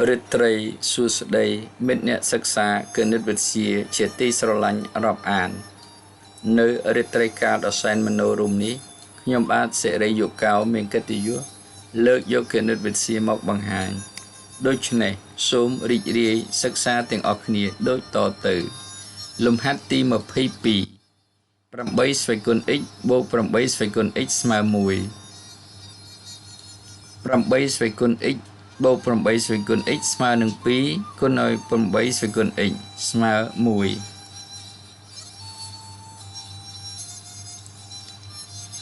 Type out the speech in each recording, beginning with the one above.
រិត្រីសួស្តីមិត្តអ្នកសិក្សាគណិតវិទ្យាជាទីស្រឡាញ់រាប់អាននៅរិត្រីកាលដ៏សែនមនោរម្យនេះខ្ញុំបាទសេរីយុកោមានកិត្តិយសលើកយកគណិតវិទ្យាមកបង្ហាញដូច្នេះសូមរីករាយសិក្សាទាំងអស់គ្នាដូចតទៅលំហាត់ទី22 8 ស្វ័យគុណ x បូក 8 ស្វ័យគុណ x ស្មើ 1 8 ស្វ័យគុណ x បូក 8 ស្វ័យគុណ x ស្មើនឹង2គុណឲ្យ 8 ស្វ័យគុណ x ស្មើ 1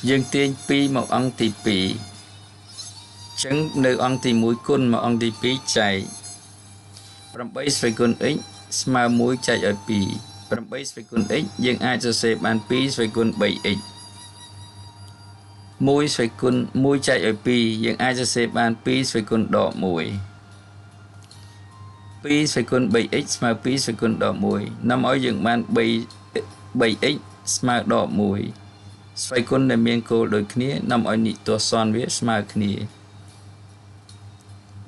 យើងទាញ2មកអង្គទី2អញ្ចឹងនៅអង្គទី1គុណមកអង្គទី2ចែក8ស្វ័យគុណ x ស្មើ1ចែកឲ្យ2 8 ស្វ័យគុណ x យើងអាចសរសេរបាន2ស្វ័យគុណ 3x 1 ស្វ័យគុណ1ចែកឲ្យ2យើងអាចសរសេរបាន2ស្វ័យគុណដក1 2ស្វ័យគុណ 3x ស្មើ2ស្វ័យគុណដក1នាំឲ្យយើងបាន 3x ស្មើដក1ស្វ័យគុណដែលមានគោលដូចគ្នានាំឲ្យនិទាសនវាស្មើគ្នា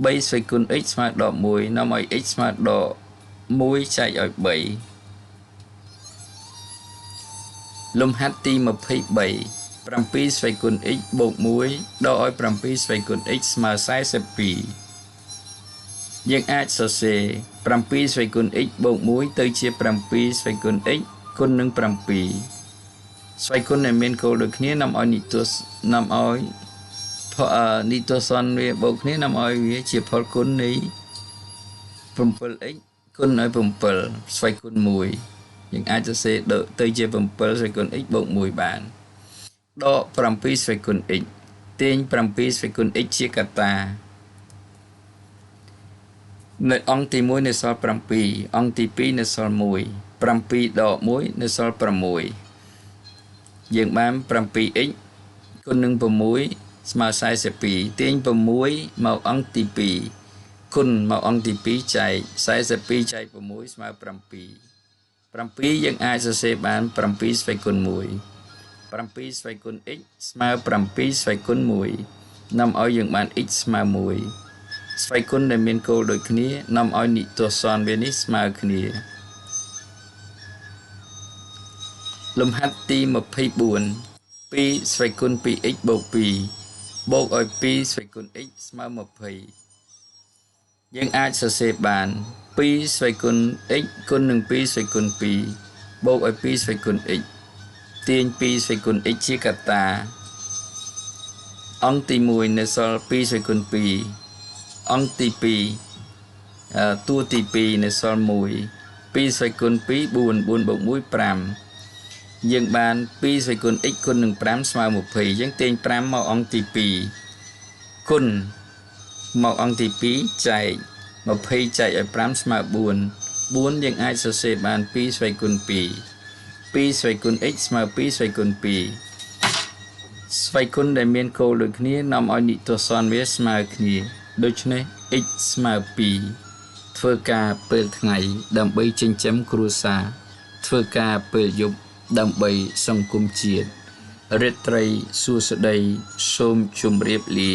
3ស្វ័យគុណ x ស្មើដក1នាំឲ្យ x ស្មើដក1ចែកឲ្យ3លំហាត់ទី23 7 ស្វ័យគុណ x បូក1ដកឲ្យ7ស្វ័យគុណ x ស្មើ42យើងអាចសរសេរ7ស្វ័យគុណ x បូក1ទៅជា7ស្វ័យគុណ x គុណនឹង7ស្វ័យគុណដែលមានគោលដូចគ្នានាំឲ្យនិទាសនវាបូកគ្នានាំឲ្យវាជាផលគុណនៃ 7x គុណឲ្យ7ស្វ័យគុណ1យើងអាចសរសេរទៅជា7ស្វ័យគុណ x បូក1បានដក7ស្វ័យគុណ x ទាញ7ស្វ័យគុណ x ជាកត្តានៅអង្គទី1នៅសល់7អង្គទី2នៅសល់1 7ដក1នៅសល់6យើងបាន 7x គុណនឹង6ស្មើ42ទាញ6មកអង្គទី2គុណមកអង្គទី2ចែក42ចែក6ស្មើ7យើងអាចសរសេរបាន7ស្វ័យគុណ1 7ស្វ័យគុណ x ស្មើ7ស្វ័យគុណ1នាំឲ្យយើងបាន x ស្មើ1ស្វ័យគុណដែលមានគោលដូចគ្នានាំឲ្យនិទាសនវានេះស្មើគ្នាលំហាត់ទី24 2ស្វ័យគុណ 2x បូក2បូកឲ្យ2ស្វ័យគុណ x ស្មើ20យើងអាចសរសេរបាន2ស្វ័យគុណ x គុណនឹង2ស្វ័យគុណ2បូកឲ្យ2ស្វ័យគុណ x ទាញ2ស្វ័យគុណ x ជាកត្តាអង្គទី1នៅសល់2ស្វ័យគុណ2អង្គទី2តួទី2នៅសល់1 2ស្វ័យគុណ2 4 4បូក1 5យើងបាន2ស្វ័យគុណ x គុណនឹង5ស្មើ20យើងទាញ5មកអង្គទី2គុណមកអង្គទី2ចែក20ចែកឲ្យ5ស្មើ4 4យើងអាចសរសេរបាន2ស្វ័យគុណ2 2ស្វ័យគុណ x ស្មើ2ស្វ័យគុណ2ស្វ័យគុណដែលមានគោលដូចគ្នានាំឲ្យនិទាសនវាស្មើគ្នាដូច្នេះ x ស្មើ2ធ្វើការពេលថ្ងៃដើម្បីចិញ្ចឹមគ្រួសារធ្វើការពេលយប់ដើម្បីសង្គមជាតិរាត្រីសួស្តីសូមជម្រាបលា